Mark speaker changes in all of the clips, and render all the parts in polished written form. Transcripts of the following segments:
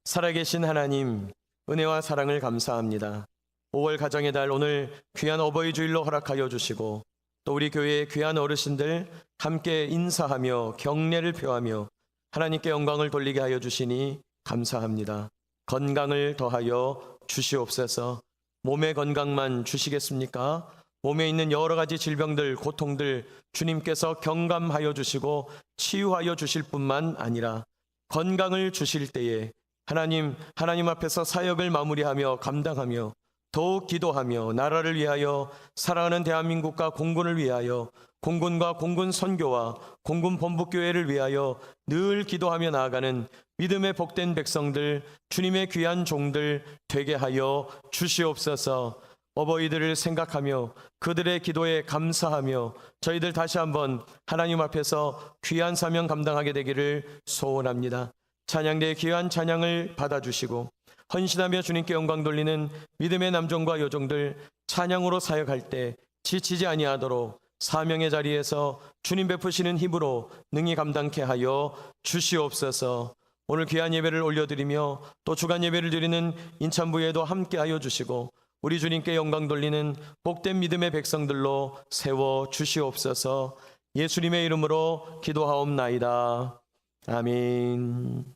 Speaker 1: 살아계신 하나님, 은혜와 사랑을 감사합니다. 5월 가정의 달 오늘 귀한 어버이 주일로 허락하여 주시고 또 우리 교회의 귀한 어르신들 함께 인사하며 경례를 표하며 하나님께 영광을 돌리게 하여 주시니 감사합니다. 건강을 더하여 주시옵소서. 몸의 건강만 주시겠습니까? 몸에 있는 여러 가지 질병들, 고통들 주님께서 경감하여 주시고 치유하여 주실 뿐만 아니라 건강을 주실 때에 하나님 앞에서 사역을 마무리하며 감당하며 더욱 기도하며 나라를 위하여 사랑하는 대한민국과 공군을 위하여 공군과 공군 선교와 공군 본부교회를 위하여 늘 기도하며 나아가는 믿음의 복된 백성들, 주님의 귀한 종들 되게 하여 주시옵소서. 어버이들을 생각하며 그들의 기도에 감사하며 저희들 다시 한번 하나님 앞에서 귀한 사명 감당하게 되기를 소원합니다. 찬양대의 귀한 찬양을 받아주시고 헌신하며 주님께 영광 돌리는 믿음의 남종과 여종들 찬양으로 사역할 때 지치지 아니하도록 사명의 자리에서 주님 베푸시는 힘으로 능히 감당케 하여 주시옵소서. 오늘 귀한 예배를 올려드리며 또 주간 예배를 드리는 인천부에도 함께 하여 주시고 우리 주님께 영광 돌리는 복된 믿음의 백성들로 세워 주시옵소서. 예수님의 이름으로 기도하옵나이다. 아멘.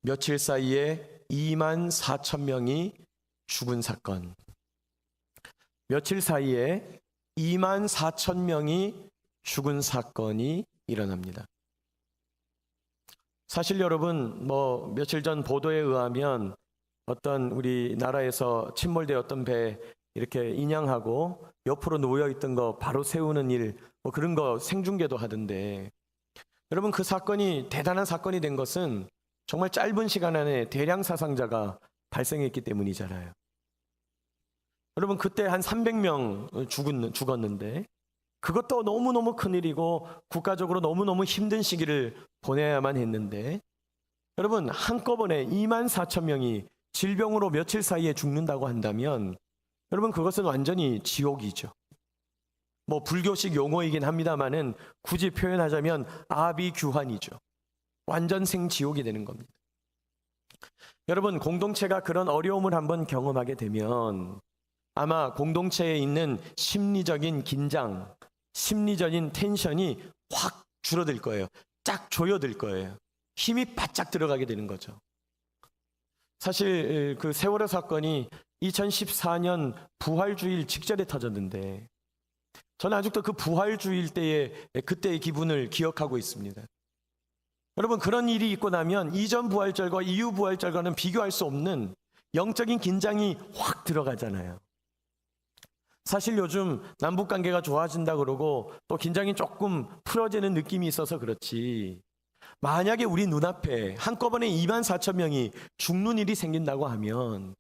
Speaker 1: 며칠 사이에 2만 4천 명이 죽은 사건. 며칠 사이에 2만 4천 명이 죽은 사건이 일어납니다. 사실 여러분, 며칠 전 보도에 의하면 어떤 우리나라에서 침몰되었던 배 이렇게 인양하고 옆으로 놓여있던 거 바로 세우는 일, 그런 거 생중계도 하던데, 여러분 그 사건이 대단한 사건이 된 것은 정말 짧은 시간 안에 대량 사상자가 발생했기 때문이잖아요. 여러분 그때 한 300명 죽었는데 그것도 너무너무 큰일이고 국가적으로 너무너무 힘든 시기를 보내야만 했는데, 여러분 한꺼번에 2만 4천 명이 질병으로 며칠 사이에 죽는다고 한다면 여러분 그것은 완전히 지옥이죠. 불교식 용어이긴 합니다만은 굳이 표현하자면 아비규환이죠. 완전 생지옥이 되는 겁니다. 여러분 공동체가 그런 어려움을 한번 경험하게 되면 아마 공동체에 있는 심리적인 긴장, 심리적인 텐션이 확 줄어들 거예요. 쫙 조여들 거예요. 힘이 바짝 들어가게 되는 거죠. 사실 그 세월호 사건이 2014년 부활주일 직전에 터졌는데 저는 아직도 그 부활주일 때의 그때의 기분을 기억하고 있습니다. 여러분 그런 일이 있고 나면 이전 부활절과 이후 부활절과는 비교할 수 없는 영적인 긴장이 확 들어가잖아요. 사실 요즘 남북관계가 좋아진다 그러고 또 긴장이 조금 풀어지는 느낌이 있어서 그렇지, 만약에 우리 눈앞에 한꺼번에 2만 4천 명이 죽는 일이 생긴다고 하면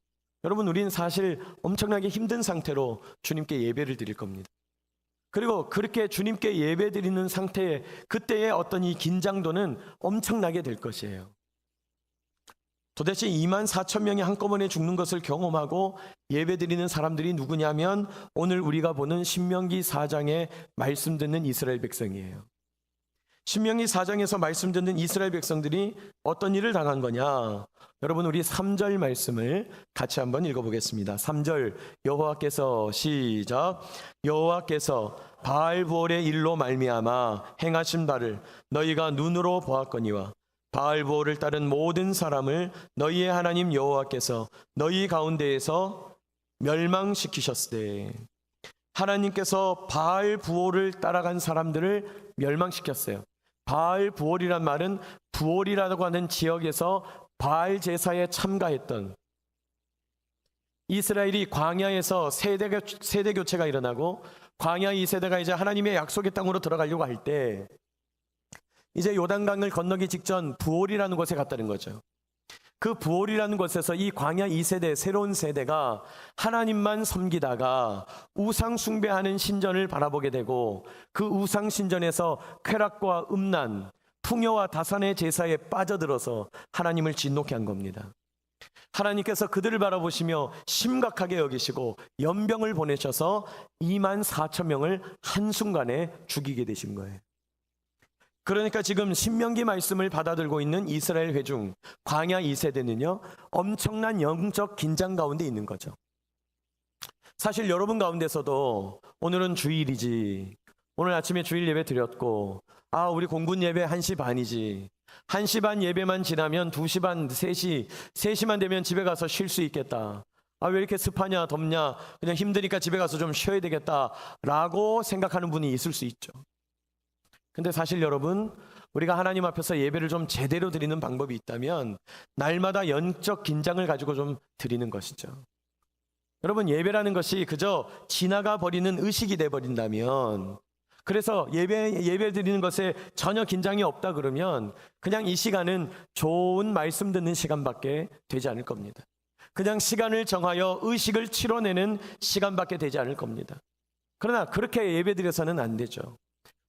Speaker 1: 여러분 우리는 사실 엄청나게 힘든 상태로 주님께 예배를 드릴 겁니다. 그리고 그렇게 주님께 예배 드리는 상태에 그때의 어떤 이 긴장도는 엄청나게 될 것이에요. 도대체 2만 4천 명이 한꺼번에 죽는 것을 경험하고 예배 드리는 사람들이 누구냐면 오늘 우리가 보는 신명기 4장에 말씀 듣는 이스라엘 백성이에요. 신명기 4장에서 말씀 듣는 이스라엘 백성들이 어떤 일을 당한 거냐? 여러분 우리 3절 말씀을 같이 한번 읽어보겠습니다. 3절 여호와께서 시작. 여호와께서 바알브올의 일로 말미암아 행하신 바를 너희가 눈으로 보았거니와 바알브올을 따른 모든 사람을 너희의 하나님 여호와께서 너희 가운데에서 멸망시키셨으되, 하나님께서 바알브올을 따라간 사람들을 멸망시켰어요. 바알브올이란 말은 부올이라고 하는 지역에서 바알 제사에 참가했던, 이스라엘이 광야에서 세대 교체가 일어나고 광야 2세대가 이제 하나님의 약속의 땅으로 들어가려고 할 때 이제 요단강을 건너기 직전 부올이라는 곳에 갔다는 거죠. 그 부올이라는 곳에서 이 광야 2세대 새로운 세대가 하나님만 섬기다가 우상 숭배하는 신전을 바라보게 되고 그 우상 신전에서 쾌락과 음란, 풍요와 다산의 제사에 빠져들어서 하나님을 진노케 한 겁니다. 하나님께서 그들을 바라보시며 심각하게 여기시고 연병을 보내셔서 2만 4천 명을 한순간에 죽이게 되신 거예요. 그러니까 지금 신명기 말씀을 받아들고 있는 이스라엘 회중 광야 2세대는요 엄청난 영적 긴장 가운데 있는 거죠. 사실 여러분 가운데서도 오늘은 주일이지, 오늘 아침에 주일 예배 드렸고, 우리 공군 예배 1시 반이지, 1시 반 예배만 지나면 2시 반, 3시만 되면 집에 가서 쉴 수 있겠다, 왜 이렇게 습하냐 덥냐, 그냥 힘드니까 집에 가서 좀 쉬어야 되겠다 라고 생각하는 분이 있을 수 있죠. 근데 사실 여러분, 우리가 하나님 앞에서 예배를 좀 제대로 드리는 방법이 있다면 날마다 영적 긴장을 가지고 좀 드리는 것이죠. 여러분, 예배라는 것이 그저 지나가 버리는 의식이 돼 버린다면, 그래서 예배 드리는 것에 전혀 긴장이 없다 그러면 그냥 이 시간은 좋은 말씀 듣는 시간밖에 되지 않을 겁니다. 그냥 시간을 정하여 의식을 치러내는 시간밖에 되지 않을 겁니다. 그러나 그렇게 예배 드려서는 안 되죠.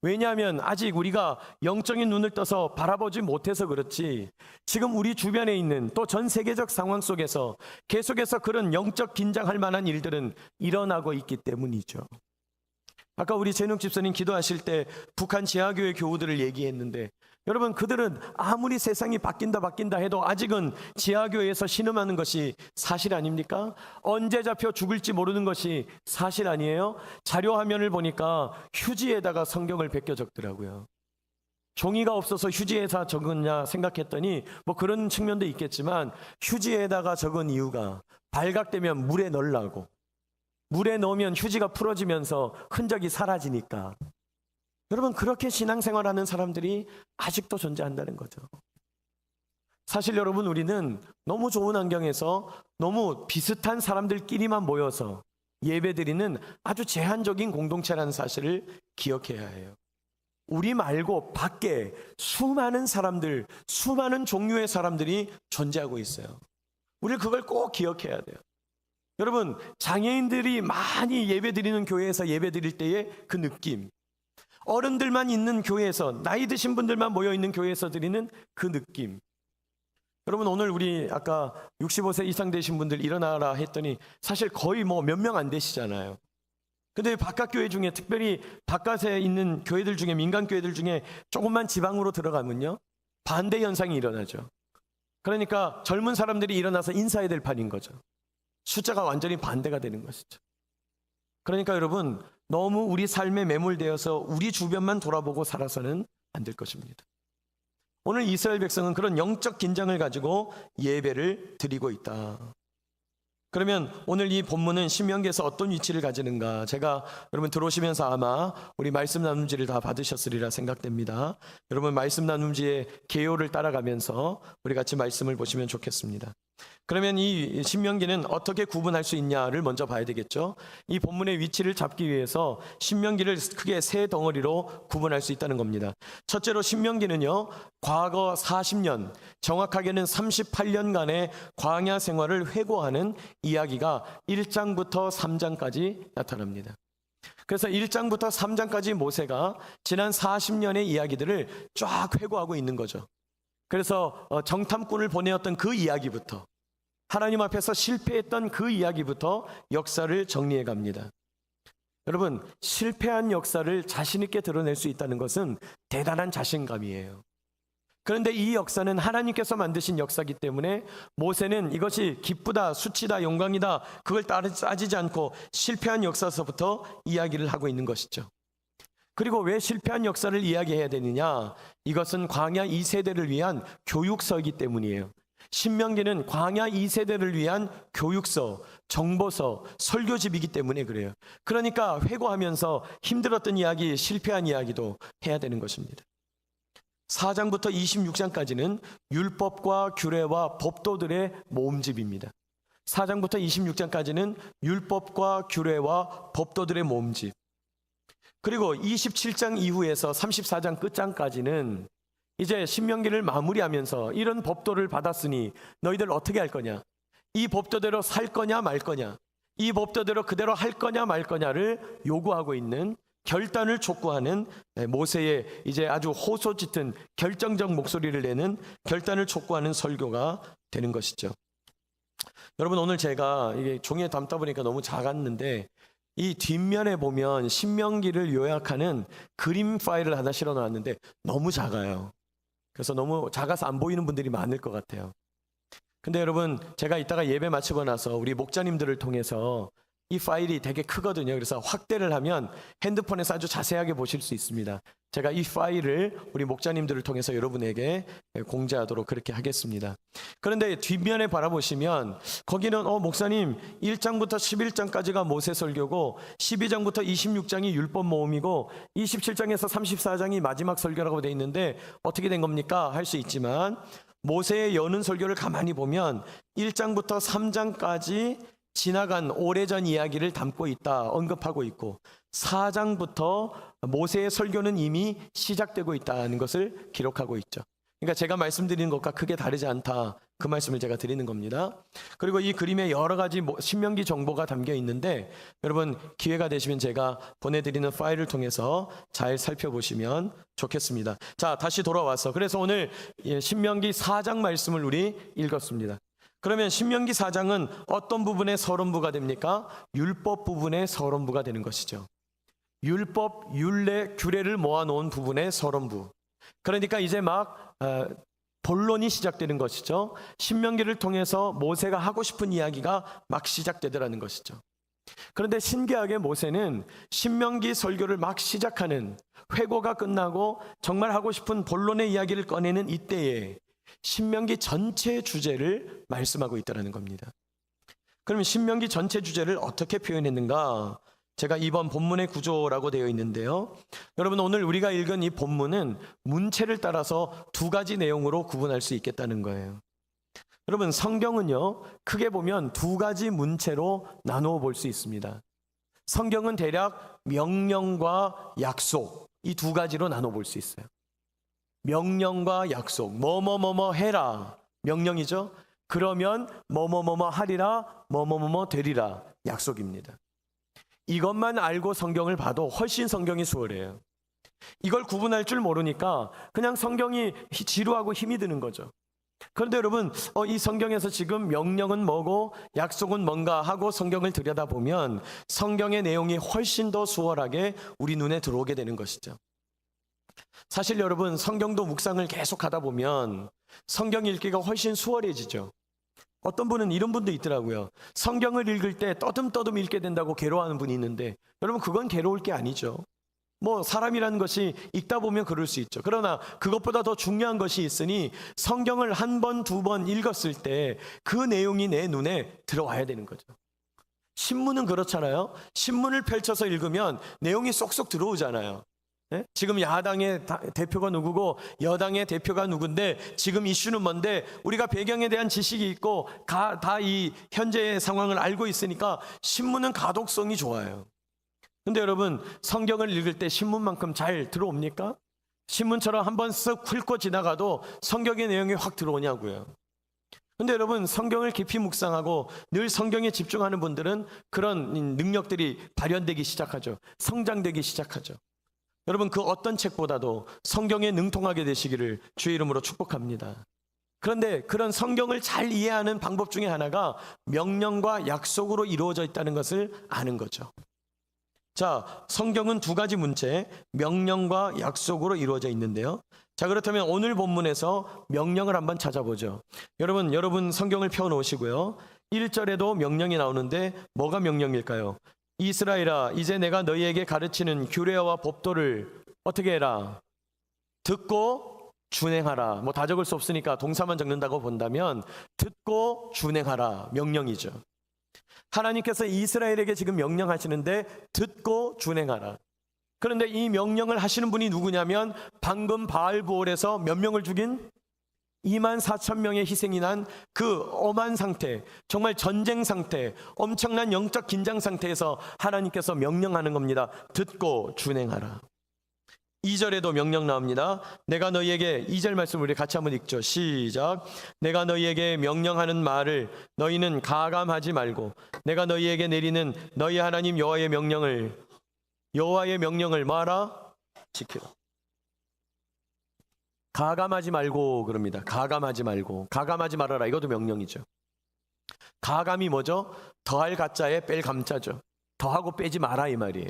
Speaker 1: 왜냐하면 아직 우리가 영적인 눈을 떠서 바라보지 못해서 그렇지, 지금 우리 주변에 있는 또 전 세계적 상황 속에서 계속해서 그런 영적 긴장할 만한 일들은 일어나고 있기 때문이죠. 아까 우리 재능 집사님 기도하실 때 북한 지하교회 교우들을 얘기했는데, 여러분, 그들은 아무리 세상이 바뀐다 해도 아직은 지하교회에서 신음하는 것이 사실 아닙니까? 언제 잡혀 죽을지 모르는 것이 사실 아니에요? 자료 화면을 보니까 휴지에다가 성경을 베껴 적더라고요. 종이가 없어서 휴지에다 적었냐 생각했더니 뭐 그런 측면도 있겠지만, 휴지에다가 적은 이유가 발각되면 물에 넣으려고. 물에 넣으면 휴지가 풀어지면서 흔적이 사라지니까. 여러분, 그렇게 신앙생활하는 사람들이 아직도 존재한다는 거죠. 사실 여러분, 우리는 너무 좋은 환경에서 너무 비슷한 사람들끼리만 모여서 예배드리는 아주 제한적인 공동체라는 사실을 기억해야 해요. 우리 말고 밖에 수많은 사람들, 수많은 종류의 사람들이 존재하고 있어요. 우리 그걸 꼭 기억해야 돼요. 여러분, 장애인들이 많이 예배드리는 교회에서 예배드릴 때의 그 느낌, 어른들만 있는 교회에서, 나이 드신 분들만 모여있는 교회에서 드리는 그 느낌. 여러분, 오늘 우리 아까 65세 이상 되신 분들 일어나라 했더니 사실 거의 뭐 몇 명 안 되시잖아요. 근데 바깥 교회 중에, 특별히 바깥에 있는 교회들 중에, 민간 교회들 중에 조금만 지방으로 들어가면요 반대 현상이 일어나죠. 그러니까 젊은 사람들이 일어나서 인사해야 될 판인 거죠. 숫자가 완전히 반대가 되는 것이죠. 그러니까 여러분, 너무 우리 삶에 매몰되어서 우리 주변만 돌아보고 살아서는 안 될 것입니다. 오늘 이스라엘 백성은 그런 영적 긴장을 가지고 예배를 드리고 있다. 그러면 오늘 이 본문은 신명기에서 어떤 위치를 가지는가? 제가 여러분 들어오시면서 아마 우리 말씀 나눔지를 다 받으셨으리라 생각됩니다. 여러분, 말씀 나눔지의 개요를 따라가면서 우리 같이 말씀을 보시면 좋겠습니다. 그러면 이 신명기는 어떻게 구분할 수 있냐를 먼저 봐야 되겠죠. 이 본문의 위치를 잡기 위해서 신명기를 크게 세 덩어리로 구분할 수 있다는 겁니다. 첫째로 신명기는요, 과거 40년, 정확하게는 38년간의 광야 생활을 회고하는 이야기가 1장부터 3장까지 나타납니다. 그래서 1장부터 3장까지 모세가 지난 40년의 이야기들을 쫙 회고하고 있는 거죠. 그래서 정탐꾼을 보내었던 그 이야기부터, 하나님 앞에서 실패했던 그 이야기부터 역사를 정리해 갑니다. 여러분, 실패한 역사를 자신 있게 드러낼 수 있다는 것은 대단한 자신감이에요. 그런데 이 역사는 하나님께서 만드신 역사이기 때문에 모세는 이것이 기쁘다, 수치다, 영광이다, 그걸 따지지 않고 실패한 역사서부터 이야기를 하고 있는 것이죠. 그리고 왜 실패한 역사를 이야기해야 되느냐? 이것은 광야 2세대를 위한 교육서이기 때문이에요. 신명기는 광야 2세대를 위한 교육서, 정보서, 설교집이기 때문에 그래요. 그러니까 회고하면서 힘들었던 이야기, 실패한 이야기도 해야 되는 것입니다. 4장부터 26장까지는 율법과 규례와 법도들의 모음집입니다. 4장부터 26장까지는 율법과 규례와 법도들의 모음집. 그리고 27장 이후에서 34장 끝장까지는 이제 신명기를 마무리하면서 이런 법도를 받았으니 너희들 어떻게 할 거냐, 이 법도대로 살 거냐 말 거냐, 이 법도대로 그대로 할 거냐 말 거냐를 요구하고 있는, 결단을 촉구하는 모세의 이제 아주 호소 짙은 결정적 목소리를 내는, 결단을 촉구하는 설교가 되는 것이죠. 여러분, 오늘 제가 이게 종이에 담다 보니까 너무 작았는데 이 뒷면에 보면 신명기를 요약하는 그림 파일을 하나 실어 놨는데 너무 작아요. 그래서 너무 작아서 안 보이는 분들이 많을 것 같아요. 근데 여러분, 제가 이따가 예배 마치고 나서 우리 목자님들을 통해서 이 파일이 되게 크거든요. 그래서 확대를 하면 핸드폰에서 아주 자세하게 보실 수 있습니다. 제가 이 파일을 우리 목자님들을 통해서 여러분에게 공지하도록 그렇게 하겠습니다. 그런데 뒷면에 바라보시면 거기는 목사님 1장부터 11장까지가 모세 설교고 12장부터 26장이 율법 모음이고 27장에서 34장이 마지막 설교라고 되어 있는데 어떻게 된 겁니까? 할 수 있지만 모세의 여는 설교를 가만히 보면 1장부터 3장까지 지나간 오래전 이야기를 담고 있다, 언급하고 있고 4장부터 모세의 설교는 이미 시작되고 있다는 것을 기록하고 있죠. 그러니까 제가 말씀드리는 것과 크게 다르지 않다, 그 말씀을 제가 드리는 겁니다. 그리고 이 그림에 여러 가지 신명기 정보가 담겨 있는데 여러분 기회가 되시면 제가 보내드리는 파일을 통해서 잘 살펴보시면 좋겠습니다. 자, 다시 돌아와서 그래서 오늘 신명기 4장 말씀을 우리 읽었습니다. 그러면 신명기 4장은 어떤 부분의 서론부가 됩니까? 율법 부분의 서론부가 되는 것이죠. 율법, 율례, 규례를 모아놓은 부분의 서론부. 그러니까 이제 막 본론이 시작되는 것이죠. 신명기를 통해서 모세가 하고 싶은 이야기가 막 시작되더라는 것이죠. 그런데 신기하게 모세는 신명기 설교를 막 시작하는, 회고가 끝나고 정말 하고 싶은 본론의 이야기를 꺼내는 이때에 신명기 전체 주제를 말씀하고 있다는 겁니다. 그러면 신명기 전체 주제를 어떻게 표현했는가? 제가 이번 본문의 구조라고 되어 있는데요. 여러분 오늘 우리가 읽은 이 본문은 문체를 따라서 두 가지 내용으로 구분할 수 있겠다는 거예요. 여러분 성경은요, 크게 보면 두 가지 문체로 나누어 볼 수 있습니다. 성경은 대략 명령과 약속, 이 두 가지로 나눠 볼 수 있어요. 명령과 약속, 뭐뭐뭐뭐 해라, 명령이죠. 그러면 뭐뭐뭐뭐 하리라, 뭐뭐뭐뭐 되리라, 약속입니다. 이것만 알고 성경을 봐도 훨씬 성경이 수월해요. 이걸 구분할 줄 모르니까 그냥 성경이 지루하고 힘이 드는 거죠. 그런데 여러분 이 성경에서 지금 명령은 뭐고 약속은 뭔가 하고 성경을 들여다보면 성경의 내용이 훨씬 더 수월하게 우리 눈에 들어오게 되는 것이죠. 사실 여러분 성경도 묵상을 계속 하다 보면 성경 읽기가 훨씬 수월해지죠. 어떤 분은 이런 분도 있더라고요. 성경을 읽을 때 떠듬떠듬 읽게 된다고 괴로워하는 분이 있는데 여러분 그건 괴로울 게 아니죠. 뭐 사람이라는 것이 읽다 보면 그럴 수 있죠. 그러나 그것보다 더 중요한 것이 있으니 성경을 한 번, 두 번 읽었을 때 그 내용이 내 눈에 들어와야 되는 거죠. 신문은 그렇잖아요. 신문을 펼쳐서 읽으면 내용이 쏙쏙 들어오잖아요. 네? 지금 야당의 대표가 누구고 여당의 대표가 누군데 지금 이슈는 뭔데 우리가 배경에 대한 지식이 있고 다 이 현재의 상황을 알고 있으니까 신문은 가독성이 좋아요. 근데 여러분 성경을 읽을 때 신문만큼 잘 들어옵니까? 신문처럼 한번 쓱 훑고 지나가도 성경의 내용이 확 들어오냐고요. 근데 여러분 성경을 깊이 묵상하고 늘 성경에 집중하는 분들은 그런 능력들이 발현되기 시작하죠. 성장되기 시작하죠. 여러분 그 어떤 책보다도 성경에 능통하게 되시기를 주의 이름으로 축복합니다. 그런데 그런 성경을 잘 이해하는 방법 중에 하나가 명령과 약속으로 이루어져 있다는 것을 아는 거죠. 자, 성경은 두 가지 문체, 명령과 약속으로 이루어져 있는데요. 자, 그렇다면 오늘 본문에서 명령을 한번 찾아보죠. 여러분 성경을 펴놓으시고요. 1절에도 명령이 나오는데 뭐가 명령일까요? 이스라엘아, 이제 내가 너희에게 가르치는 규례와 법도를 어떻게 해라? 듣고 준행하라. 뭐 다 적을 수 없으니까 동사만 적는다고 본다면 듣고 준행하라, 명령이죠. 하나님께서 이스라엘에게 지금 명령하시는데 듣고 준행하라. 그런데 이 명령을 하시는 분이 누구냐면 방금 바알부올에서 몇 명을 죽인 24,000명의 희생이 난 그 엄한 상태, 정말 전쟁 상태, 엄청난 영적 긴장 상태에서 하나님께서 명령하는 겁니다. 듣고 준행하라. 2절에도 명령 나옵니다. 내가 너희에게, 2절 말씀 우리 같이 한번 읽죠. 시작. 내가 너희에게 명령하는 말을 너희는 가감하지 말고 내가 너희에게 내리는 너희 하나님 여호와의 명령을 뭐하라? 지키라. 가감하지 말고 그럽니다. 가감하지 말고, 가감하지 말아라. 이것도 명령이죠. 가감이 뭐죠? 더할 가짜에 뺄 감자죠. 더하고 빼지 마라 이 말이에요.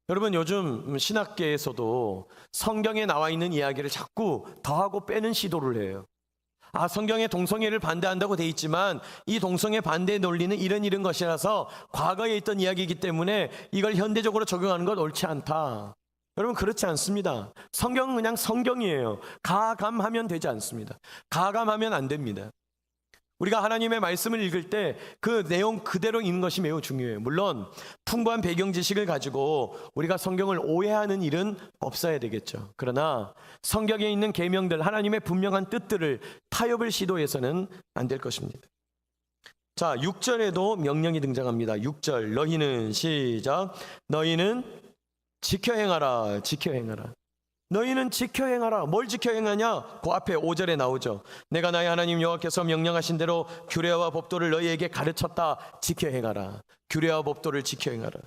Speaker 1: 여러분 요즘 신학계에서도 성경에 나와 있는 이야기를 자꾸 더하고 빼는 시도를 해요. 성경에 동성애를 반대한다고 돼 있지만 이 동성애 반대 논리는 이런 것이라서 과거에 있던 이야기이기 때문에 이걸 현대적으로 적용하는 건 옳지 않다. 여러분 그렇지 않습니다. 성경은 그냥 성경이에요. 가감하면 되지 않습니다. 가감하면 안 됩니다. 우리가 하나님의 말씀을 읽을 때 그 내용 그대로 읽는 것이 매우 중요해요. 물론 풍부한 배경 지식을 가지고 우리가 성경을 오해하는 일은 없어야 되겠죠. 그러나 성경에 있는 계명들, 하나님의 분명한 뜻들을 타협을 시도해서는 안 될 것입니다. 자, 6절에도 명령이 등장합니다. 6절 너희는 시작 너희는 지켜 행하라 지켜 행하라. 너희는 지켜 행하라. 뭘 지켜 행하냐? 그 앞에 5절에 나오죠. 내가 나의 하나님 여호와께서 명령하신 대로 규례와 법도를 너희에게 가르쳤다. 지켜 행하라. 규례와 법도를 지켜 행하라.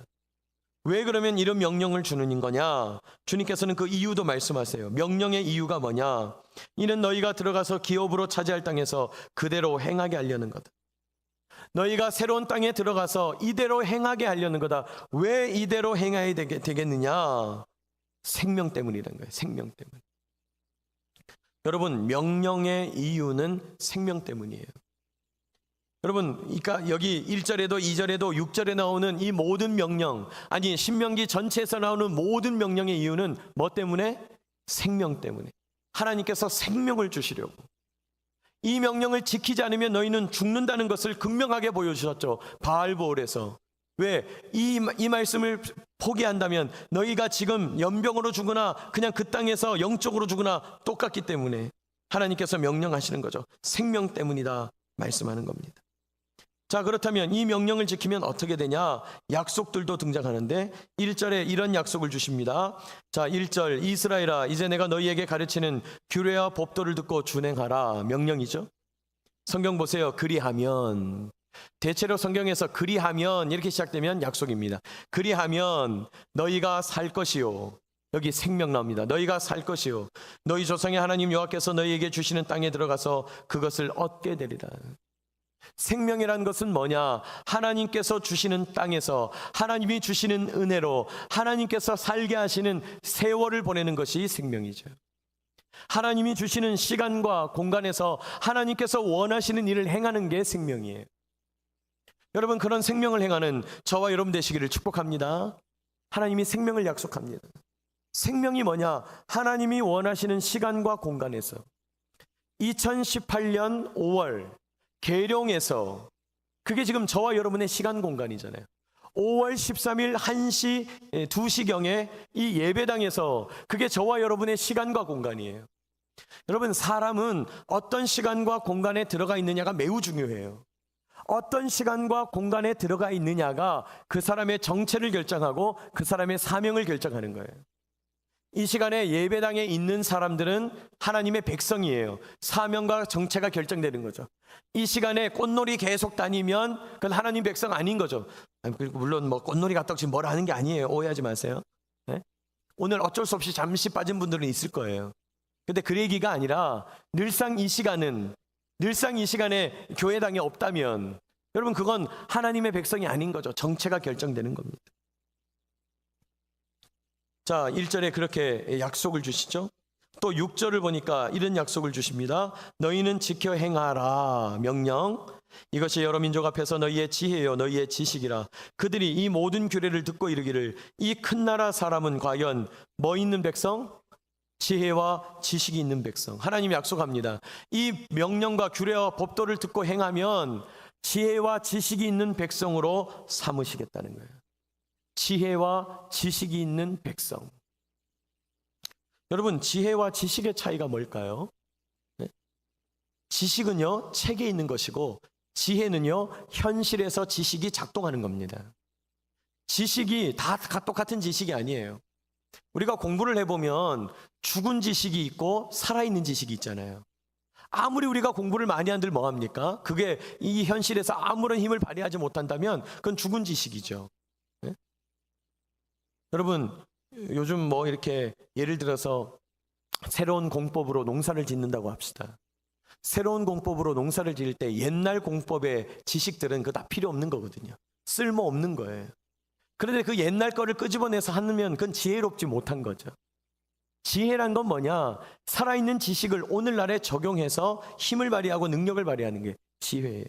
Speaker 1: 왜 그러면 이런 명령을 주는 거냐? 주님께서는 그 이유도 말씀하세요. 명령의 이유가 뭐냐? 이는 너희가 들어가서 기업으로 차지할 땅에서 그대로 행하게 하려는 거다. 너희가 새로운 땅에 들어가서 이대로 행하게 하려는 거다. 왜 이대로 행해야 되겠느냐? 생명 때문이라는 거예요. 생명 때문. 여러분 명령의 이유는 생명 때문이에요. 여러분 그러니까 여기 1절에도 2절에도 6절에 나오는 이 모든 명령, 아니 신명기 전체에서 나오는 모든 명령의 이유는 뭐 때문에? 생명 때문에. 하나님께서 생명을 주시려고. 이 명령을 지키지 않으면 너희는 죽는다는 것을 극명하게 보여주셨죠. 바알보올에서. 왜? 이 말씀을 포기한다면 너희가 지금 연병으로 죽으나 그냥 그 땅에서 영적으로 죽으나 똑같기 때문에 하나님께서 명령하시는 거죠. 생명 때문이다 말씀하는 겁니다. 자, 그렇다면 이 명령을 지키면 어떻게 되냐? 약속들도 등장하는데 1절에 이런 약속을 주십니다. 자, 1절 이스라엘아 이제 내가 너희에게 가르치는 규례와 법도를 듣고 준행하라. 명령이죠. 성경 보세요. 그리하면, 대체로 성경에서 그리하면 이렇게 시작되면 약속입니다. 그리하면 너희가 살 것이요. 여기 생명 나옵니다. 너희가 살 것이요. 너희 조상의 하나님 여호와께서 너희에게 주시는 땅에 들어가서 그것을 얻게 되리라. 생명이라는 것은 뭐냐? 하나님께서 주시는 땅에서 하나님이 주시는 은혜로 하나님께서 살게 하시는 세월을 보내는 것이 생명이죠. 하나님이 주시는 시간과 공간에서 하나님께서 원하시는 일을 행하는 게 생명이에요. 여러분 그런 생명을 행하는 저와 여러분 되시기를 축복합니다. 하나님이 생명을 약속합니다. 생명이 뭐냐? 하나님이 원하시는 시간과 공간에서 2018년 5월 계룡에서, 그게 지금 저와 여러분의 시간 공간이잖아요. 5월 13일 1시 2시경에 이 예배당에서 그게 저와 여러분의 시간과 공간이에요. 여러분 사람은 어떤 시간과 공간에 들어가 있느냐가 매우 중요해요. 어떤 시간과 공간에 들어가 있느냐가 그 사람의 정체를 결정하고 그 사람의 사명을 결정하는 거예요. 이 시간에 예배당에 있는 사람들은 하나님의 백성이에요. 사명과 정체가 결정되는 거죠. 이 시간에 꽃놀이 계속 다니면 그건 하나님 백성 아닌 거죠. 물론 뭐 꽃놀이 갔다고 지금 뭐라 하는 게 아니에요. 오해하지 마세요. 네? 오늘 어쩔 수 없이 잠시 빠진 분들은 있을 거예요. 근데 그 얘기가 아니라 늘상 이 시간에 교회당에 없다면 여러분 그건 하나님의 백성이 아닌 거죠. 정체가 결정되는 겁니다. 자, 1절에 그렇게 약속을 주시죠. 또 6절을 보니까 이런 약속을 주십니다. 너희는 지켜 행하라. 명령. 이것이 여러 민족 앞에서 너희의 지혜요 너희의 지식이라. 그들이 이 모든 규례를 듣고 이르기를 이 큰 나라 사람은 과연 뭐 있는 백성? 지혜와 지식이 있는 백성. 하나님이 약속합니다. 이 명령과 규례와 법도를 듣고 행하면 지혜와 지식이 있는 백성으로 삼으시겠다는 거예요. 지혜와 지식이 있는 백성. 여러분 지혜와 지식의 차이가 뭘까요? 네? 지식은요 책에 있는 것이고 지혜는요 현실에서 지식이 작동하는 겁니다. 지식이 다 똑같은 지식이 아니에요. 우리가 공부를 해보면 죽은 지식이 있고 살아있는 지식이 있잖아요. 아무리 우리가 공부를 많이 한들 뭐합니까? 그게 이 현실에서 아무런 힘을 발휘하지 못한다면 그건 죽은 지식이죠. 네? 여러분 요즘 뭐 이렇게 예를 들어서 새로운 공법으로 농사를 짓는다고 합시다. 새로운 공법으로 농사를 지을 때 옛날 공법의 지식들은 그거 다 필요 없는 거거든요. 쓸모없는 거예요. 그런데 그 옛날 거를 끄집어내서 하면 그건 지혜롭지 못한 거죠. 지혜란 건 뭐냐? 살아있는 지식을 오늘날에 적용해서 힘을 발휘하고 능력을 발휘하는 게 지혜예요.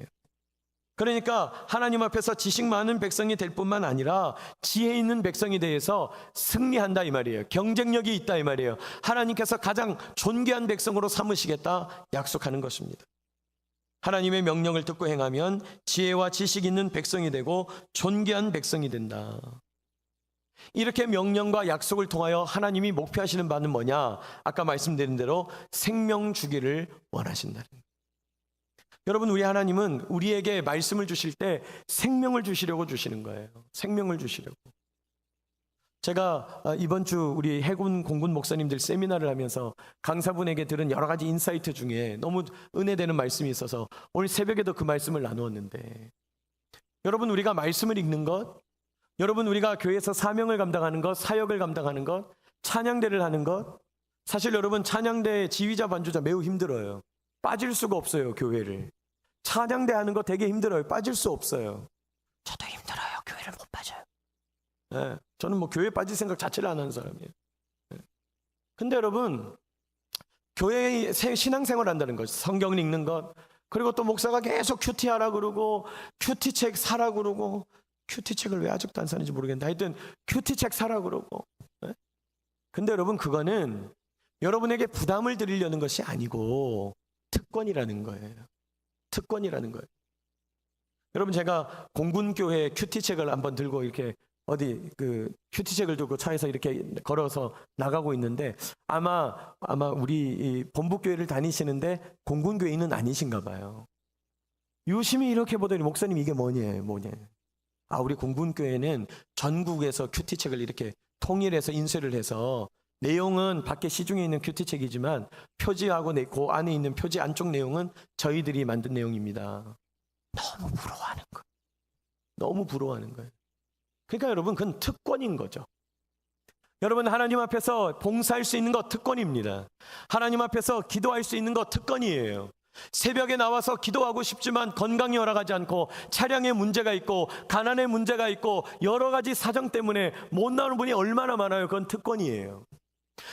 Speaker 1: 그러니까 하나님 앞에서 지식 많은 백성이 될 뿐만 아니라 지혜 있는 백성이 대해서 승리한다 이 말이에요. 경쟁력이 있다 이 말이에요. 하나님께서 가장 존귀한 백성으로 삼으시겠다 약속하는 것입니다. 하나님의 명령을 듣고 행하면 지혜와 지식 있는 백성이 되고 존귀한 백성이 된다. 이렇게 명령과 약속을 통하여 하나님이 목표하시는 바는 뭐냐? 아까 말씀드린 대로 생명 주기를 원하신다는 거예요. 여러분, 우리 하나님은 우리에게 말씀을 주실 때 생명을 주시려고 주시는 거예요. 생명을 주시려고. 제가 이번 주 우리 해군 공군 목사님들 세미나를 하면서 강사분에게 들은 여러 가지 인사이트 중에 너무 은혜되는 말씀이 있어서 오늘 새벽에도 그 말씀을 나누었는데, 여러분, 우리가 말씀을 읽는 것, 여러분, 우리가 교회에서 사명을 감당하는 것, 사역을 감당하는 것, 찬양대를 하는 것, 사실 여러분, 찬양대 지휘자 반주자 매우 힘들어요. 빠질 수가 없어요. 교회를 찬양대 하는 거 되게 힘들어요. 빠질 수 없어요. 저도 힘들어요. 교회를 못 빠져요. 네, 저는 뭐 교회 빠질 생각 자체를 안 하는 사람이에요. 네. 근데 여러분, 교회에 신앙생활 한다는 것, 성경을 읽는 것, 그리고 또 목사가 계속 큐티하라 그러고 큐티책 사라 그러고, 큐티책을 왜 아직도 안 사는지 모르겠는데 하여튼 큐티책 사라 그러고. 네? 근데 여러분, 그거는 여러분에게 부담을 드리려는 것이 아니고 특권이라는 거예요. 특권이라는 거예요. 여러분, 제가 공군교회 큐티책을 한번 들고 이렇게 어디 그 큐티책을 들고 차에서 이렇게 걸어서 나가고 있는데 아마 우리 본부교회를 다니시는데 공군교회는 아니신가 봐요. 유심히 이렇게 보더니 목사님 이게 뭐냐. 우리 공군교회는 전국에서 큐티책을 이렇게 통일해서 인쇄를 해서 내용은 밖에 시중에 있는 큐티책이지만 표지하고 그 안에 있는 표지 안쪽 내용은 저희들이 만든 내용입니다. 너무 부러워하는 거예요. 너무 부러워하는 거예요. 그러니까 여러분, 그건 특권인 거죠. 여러분, 하나님 앞에서 봉사할 수 있는 것 특권입니다. 하나님 앞에서 기도할 수 있는 것 특권이에요. 새벽에 나와서 기도하고 싶지만 건강이 허락하지 않고 차량에 문제가 있고 가난에 문제가 있고 여러 가지 사정 때문에 못 나오는 분이 얼마나 많아요. 그건 특권이에요.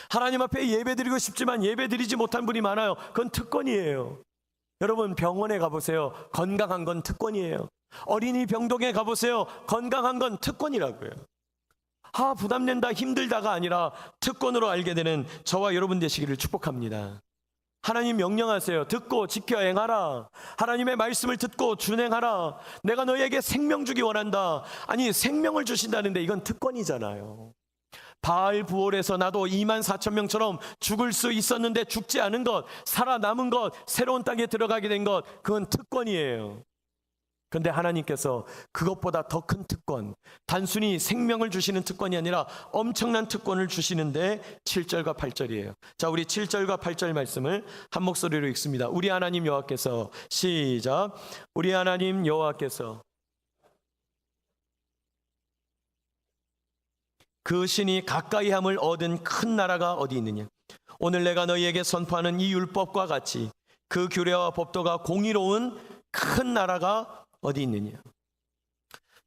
Speaker 1: 하나님 앞에 예배드리고 싶지만 예배드리지 못한 분이 많아요. 그건 특권이에요. 여러분, 병원에 가보세요. 건강한 건 특권이에요. 어린이 병동에 가보세요. 건강한 건 특권이라고요. 부담된다, 힘들다가 아니라 특권으로 알게 되는 저와 여러분 되시기를 축복합니다. 하나님 명령하세요. 듣고 지켜 행하라. 하나님의 말씀을 듣고 준행하라. 내가 너희에게 생명 주기 원한다. 아니, 생명을 주신다는데 이건 특권이잖아요. 바알 부올에서 나도 24,000명처럼 죽을 수 있었는데 죽지 않은 것, 살아남은 것, 새로운 땅에 들어가게 된 것, 그건 특권이에요. 그런데 하나님께서 그것보다 더 큰 특권, 단순히 생명을 주시는 특권이 아니라 엄청난 특권을 주시는데 7절과 8절이에요. 자, 우리 7절과 8절 말씀을 한 목소리로 읽습니다. 우리 하나님 여호와께서, 시작. 우리 하나님 여호와께서 그 신이 가까이함을 얻은 큰 나라가 어디 있느냐? 오늘 내가 너희에게 선포하는 이 율법과 같이 그 규례와 법도가 공의로운 큰 나라가 어디 있느냐?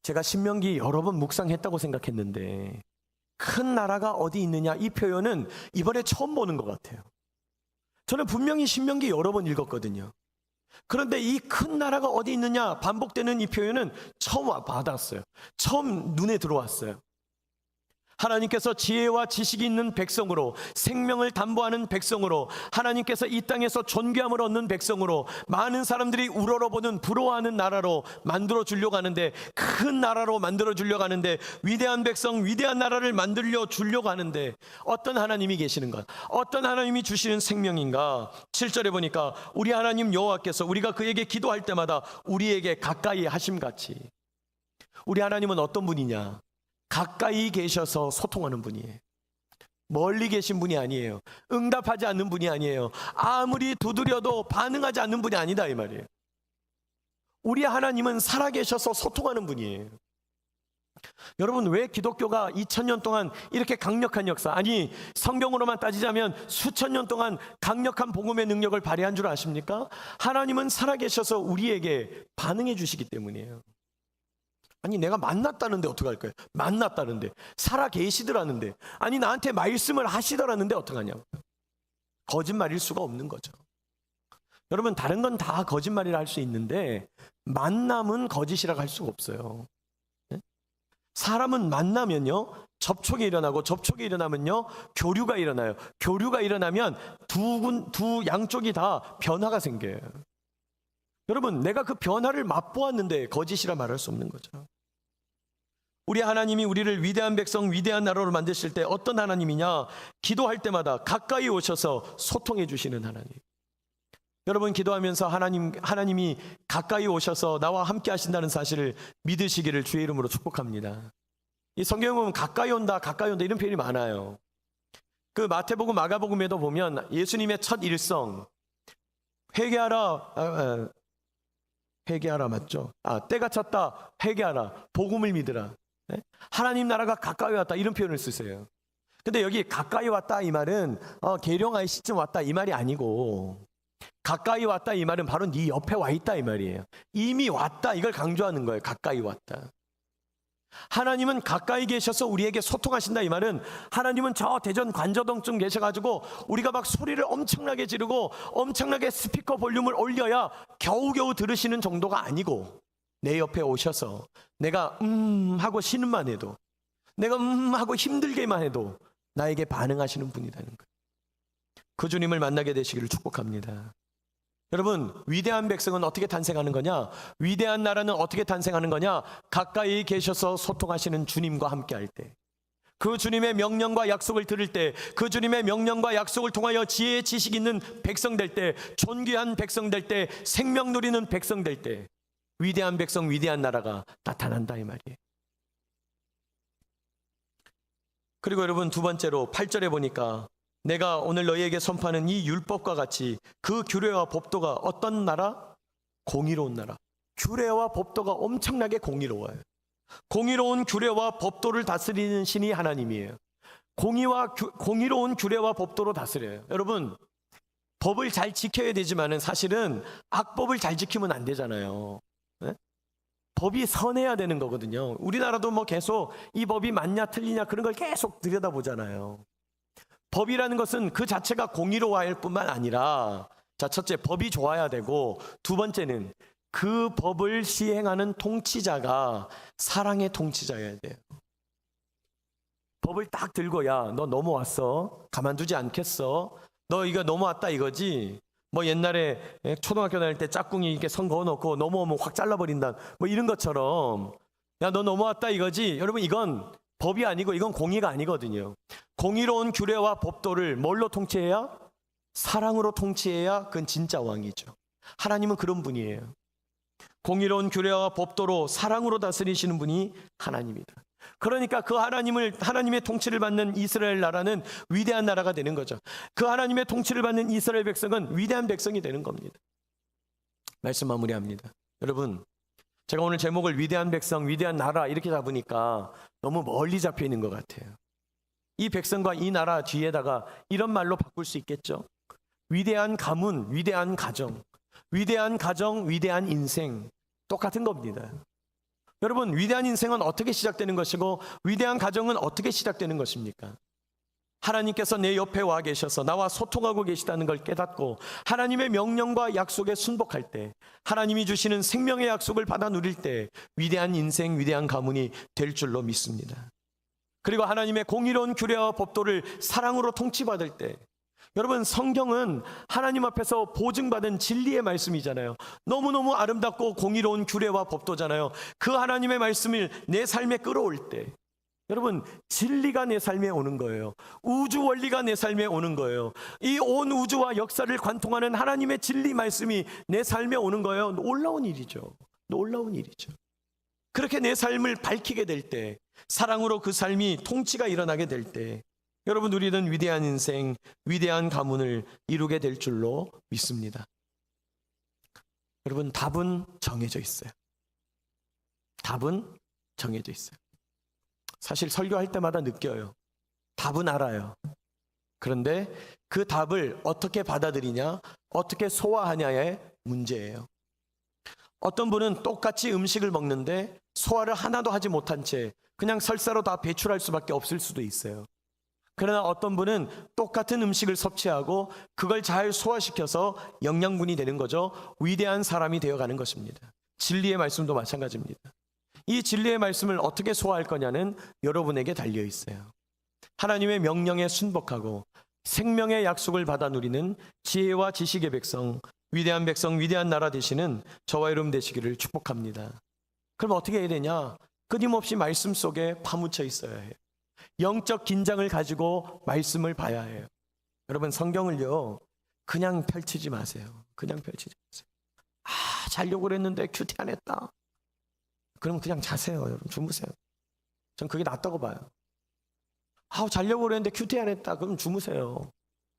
Speaker 1: 제가 신명기 여러 번 묵상했다고 생각했는데 큰 나라가 어디 있느냐, 이 표현은 이번에 처음 보는 것 같아요. 저는 분명히 신명기 여러 번 읽었거든요. 그런데 이 큰 나라가 어디 있느냐 반복되는 이 표현은 처음 받았어요. 처음 눈에 들어왔어요. 하나님께서 지혜와 지식이 있는 백성으로, 생명을 담보하는 백성으로, 하나님께서 이 땅에서 존귀함을 얻는 백성으로, 많은 사람들이 우러러보는 부러워하는 나라로 만들어 주려고 하는데, 큰 나라로 만들어 주려고 하는데, 위대한 백성, 위대한 나라를 만들려 주려고 하는데 어떤 하나님이 계시는가? 어떤 하나님이 주시는 생명인가? 7절에 보니까 우리 하나님 여호와께서 우리가 그에게 기도할 때마다 우리에게 가까이 하심같이. 우리 하나님은 어떤 분이냐? 가까이 계셔서 소통하는 분이에요. 멀리 계신 분이 아니에요. 응답하지 않는 분이 아니에요. 아무리 두드려도 반응하지 않는 분이 아니다 이 말이에요. 우리 하나님은 살아계셔서 소통하는 분이에요. 여러분, 왜 기독교가 2000년 동안 이렇게 강력한 역사, 아니 성경으로만 따지자면 수천 년 동안 강력한 복음의 능력을 발휘한 줄 아십니까? 하나님은 살아계셔서 우리에게 반응해 주시기 때문이에요. 아니 내가 만났다는데 어떡할 거예요? 만났다는데, 살아 계시더라는데, 아니 나한테 말씀을 하시더라는데 어떡하냐고. 거짓말일 수가 없는 거죠. 여러분, 다른 건 다 거짓말이라 할 수 있는데 만남은 거짓이라고 할 수가 없어요. 네? 사람은 만나면요 접촉이 일어나고, 접촉이 일어나면요 교류가 일어나요. 교류가 일어나면 두 양쪽이 다 변화가 생겨요. 여러분, 내가 그 변화를 맛보았는데 거짓이라 말할 수 없는 거죠. 우리 하나님이 우리를 위대한 백성, 위대한 나라로 만드실 때 어떤 하나님이냐? 기도할 때마다 가까이 오셔서 소통해 주시는 하나님. 여러분, 기도하면서 하나님이 가까이 오셔서 나와 함께 하신다는 사실을 믿으시기를 주의 이름으로 축복합니다. 이 성경에 보면 가까이 온다 이런 표현이 많아요. 그 마태복음, 마가복음에도 보면 예수님의 첫 일성, 회개하라 맞죠? 때가 찼다, 회개하라, 복음을 믿으라. 네? 하나님 나라가 가까이 왔다, 이런 표현을 쓰세요. 근데 여기 가까이 왔다 이 말은 계룡아의 시점 왔다 이 말이 아니고, 가까이 왔다 이 말은 바로 네 옆에 와 있다 이 말이에요. 이미 왔다, 이걸 강조하는 거예요. 가까이 왔다. 하나님은 가까이 계셔서 우리에게 소통하신다 이 말은, 하나님은 저 대전 관저동쯤 계셔가지고 우리가 막 소리를 엄청나게 지르고 엄청나게 스피커 볼륨을 올려야 겨우겨우 들으시는 정도가 아니고, 내 옆에 오셔서 내가 하고 쉬는만 해도, 내가 하고 힘들게만 해도 나에게 반응하시는 분이라는 거예요. 그 주님을 만나게 되시기를 축복합니다. 여러분, 위대한 백성은 어떻게 탄생하는 거냐? 위대한 나라는 어떻게 탄생하는 거냐? 가까이 계셔서 소통하시는 주님과 함께 할 때, 그 주님의 명령과 약속을 들을 때, 그 주님의 명령과 약속을 통하여 지혜 지식 있는 백성 될 때, 존귀한 백성 될 때, 생명 누리는 백성 될 때, 위대한 백성, 위대한 나라가 나타난다 이 말이에요. 그리고 여러분, 두 번째로 8절에 보니까 내가 오늘 너희에게 선포하는 이 율법과 같이 그 규례와 법도가 어떤 나라? 공의로운 나라. 규례와 법도가 엄청나게 공의로워요. 공의로운 규례와 법도를 다스리는 신이 하나님이에요. 공의로운 규례와 법도로 다스려요. 여러분, 법을 잘 지켜야 되지만은 사실은 악법을 잘 지키면 안 되잖아요. 네? 법이 선해야 되는 거거든요. 우리나라도 뭐 계속 이 법이 맞냐 틀리냐 그런 걸 계속 들여다보잖아요. 법이라는 것은 그 자체가 공의로워야 할 뿐만 아니라, 자, 첫째, 법이 좋아야 되고, 두 번째는 그 법을 시행하는 통치자가 사랑의 통치자여야 돼요. 법을 딱 들고, 야, 너 넘어왔어, 가만두지 않겠어, 너 이거 넘어왔다 이거지. 뭐 옛날에 초등학교 다닐 때 짝꿍이 이렇게 선 그어놓고 넘어오면 확 잘라버린다, 뭐 이런 것처럼, 야, 너 넘어왔다 이거지. 여러분, 이건 법이 아니고 이건 공의가 아니거든요. 공의로운 규례와 법도를 뭘로 통치해야? 사랑으로 통치해야 그건 진짜 왕이죠. 하나님은 그런 분이에요. 공의로운 규례와 법도로 사랑으로 다스리시는 분이 하나님이다. 그러니까 그 하나님의 통치를 받는 이스라엘 나라는 위대한 나라가 되는 거죠. 그 하나님의 통치를 받는 이스라엘 백성은 위대한 백성이 되는 겁니다. 말씀 마무리합니다. 여러분, 제가 오늘 제목을 위대한 백성, 위대한 나라 이렇게 잡으니까 너무 멀리 잡혀 있는 것 같아요. 이 백성과 이 나라 뒤에다가 이런 말로 바꿀 수 있겠죠. 위대한 가문, 위대한 가정, 위대한 가정, 위대한 인생, 똑같은 겁니다. 여러분, 위대한 인생은 어떻게 시작되는 것이고 위대한 가정은 어떻게 시작되는 것입니까? 하나님께서 내 옆에 와 계셔서 나와 소통하고 계시다는 걸 깨닫고 하나님의 명령과 약속에 순복할 때, 하나님이 주시는 생명의 약속을 받아 누릴 때 위대한 인생, 위대한 가문이 될 줄로 믿습니다. 그리고 하나님의 공의로운 규례와 법도를 사랑으로 통치받을 때, 여러분, 성경은 하나님 앞에서 보증받은 진리의 말씀이잖아요. 너무너무 아름답고 공의로운 규례와 법도잖아요. 그 하나님의 말씀을 내 삶에 끌어올 때, 여러분, 진리가 내 삶에 오는 거예요. 우주 원리가 내 삶에 오는 거예요. 이 온 우주와 역사를 관통하는 하나님의 진리 말씀이 내 삶에 오는 거예요. 놀라운 일이죠. 놀라운 일이죠. 그렇게 내 삶을 밝히게 될 때, 사랑으로 그 삶이 통치가 일어나게 될 때, 여러분, 우리는 위대한 인생, 위대한 가문을 이루게 될 줄로 믿습니다. 여러분, 답은 정해져 있어요. 답은 정해져 있어요. 사실 설교할 때마다 느껴요. 답은 알아요. 그런데 그 답을 어떻게 받아들이냐, 어떻게 소화하냐의 문제예요. 어떤 분은 똑같이 음식을 먹는데 소화를 하나도 하지 못한 채 그냥 설사로 다 배출할 수밖에 없을 수도 있어요. 그러나 어떤 분은 똑같은 음식을 섭취하고 그걸 잘 소화시켜서 영양분이 되는 거죠. 위대한 사람이 되어가는 것입니다. 진리의 말씀도 마찬가지입니다. 이 진리의 말씀을 어떻게 소화할 거냐는 여러분에게 달려 있어요. 하나님의 명령에 순복하고 생명의 약속을 받아 누리는 지혜와 지식의 백성, 위대한 나라 되시는 저와 여러분 되시기를 축복합니다. 그럼 어떻게 해야 되냐? 끊임없이 말씀 속에 파묻혀 있어야 해요. 영적 긴장을 가지고 말씀을 봐야 해요. 여러분, 성경을요 그냥 펼치지 마세요. 그냥 펼치지 마세요. 자려고 그랬는데 큐티 안 했다. 그럼 그냥 자세요. 여러분, 주무세요. 전 그게 낫다고 봐요. 자려고 그랬는데 큐티 안 했다. 그럼 주무세요.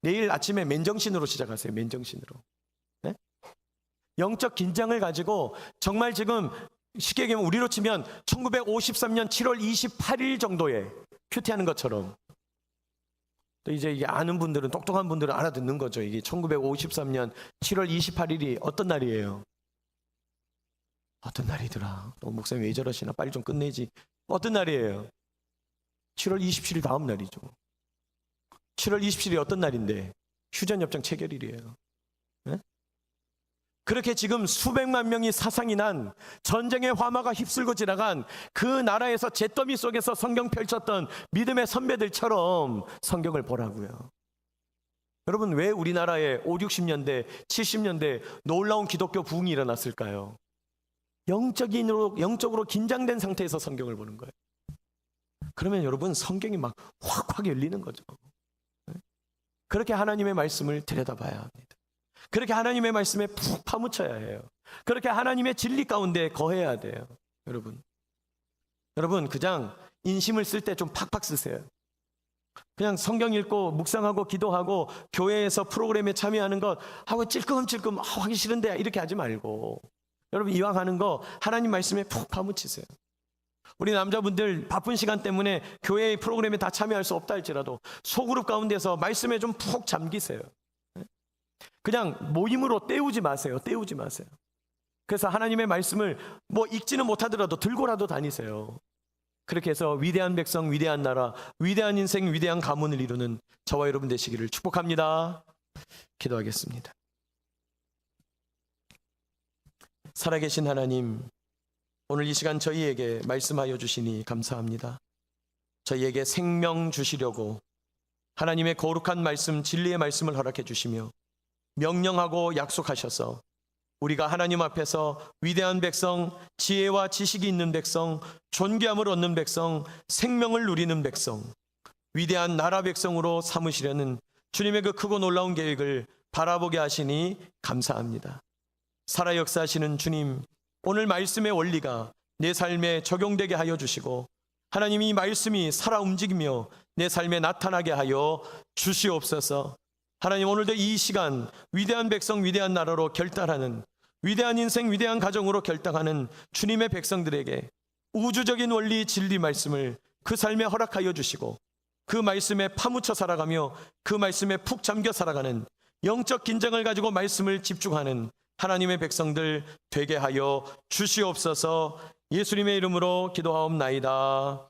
Speaker 1: 내일 아침에 맨정신으로 시작하세요. 맨정신으로. 네? 영적 긴장을 가지고 정말 지금 쉽게 얘기하면 우리로 치면 1953년 7월 28일 정도에 큐티하는 것처럼, 또 이제 이게 아는 분들은, 똑똑한 분들은 알아듣는 거죠. 이게 1953년 7월 28일이 어떤 날이에요? 어떤 날이더라? 목사님 왜 저러시나? 빨리 좀 끝내지. 어떤 날이에요? 7월 27일 다음 날이죠. 7월 27일이 어떤 날인데? 휴전협정 체결일이에요. 네? 그렇게 지금 수백만 명이 사상이 난, 전쟁의 화마가 휩쓸고 지나간 그 나라에서 잿더미 속에서 성경 펼쳤던 믿음의 선배들처럼 성경을 보라고요. 여러분, 왜 우리나라에 5, 60년대, 70년대 놀라운 기독교 부흥이 일어났을까요? 영적으로 긴장된 상태에서 성경을 보는 거예요. 그러면 여러분, 성경이 막 확 열리는 거죠. 그렇게 하나님의 말씀을 들여다봐야 합니다. 그렇게 하나님의 말씀에 푹 파묻혀야 해요. 그렇게 하나님의 진리 가운데 거해야 돼요. 여러분 그냥 인심을 쓸 때 좀 팍팍 쓰세요. 그냥 성경 읽고 묵상하고 기도하고 교회에서 프로그램에 참여하는 것 하고 찔끔찔끔 하기 싫은데 이렇게 하지 말고, 여러분 이왕 하는 거 하나님 말씀에 푹 파묻히세요. 우리 남자분들 바쁜 시간 때문에 교회의 프로그램에 다 참여할 수 없다 할지라도 소그룹 가운데서 말씀에 좀 푹 잠기세요. 그냥 모임으로 때우지 마세요. 그래서 하나님의 말씀을 뭐 읽지는 못하더라도 들고라도 다니세요. 그렇게 해서 위대한 백성, 위대한 나라, 위대한 인생, 위대한 가문을 이루는 저와 여러분 되시기를 축복합니다. 기도하겠습니다. 살아계신 하나님, 오늘 이 시간 저희에게 말씀하여 주시니 감사합니다. 저희에게 생명 주시려고 하나님의 거룩한 말씀, 진리의 말씀을 허락해 주시며 명령하고 약속하셔서 우리가 하나님 앞에서 위대한 백성, 지혜와 지식이 있는 백성, 존귀함을 얻는 백성, 생명을 누리는 백성, 위대한 나라 백성으로 삼으시려는 주님의 그 크고 놀라운 계획을 바라보게 하시니 감사합니다. 살아 역사하시는 주님, 오늘 말씀의 원리가 내 삶에 적용되게 하여 주시고 하나님이 이 말씀이 살아 움직이며 내 삶에 나타나게 하여 주시옵소서. 하나님, 오늘도 이 시간 위대한 백성, 위대한 나라로 결단하는, 위대한 인생, 위대한 가정으로 결단하는 주님의 백성들에게 우주적인 원리, 진리 말씀을 그 삶에 허락하여 주시고 그 말씀에 파묻혀 살아가며 그 말씀에 푹 잠겨 살아가는, 영적 긴장을 가지고 말씀을 집중하는 하나님의 백성들 되게 하여 주시옵소서. 예수님의 이름으로 기도하옵나이다.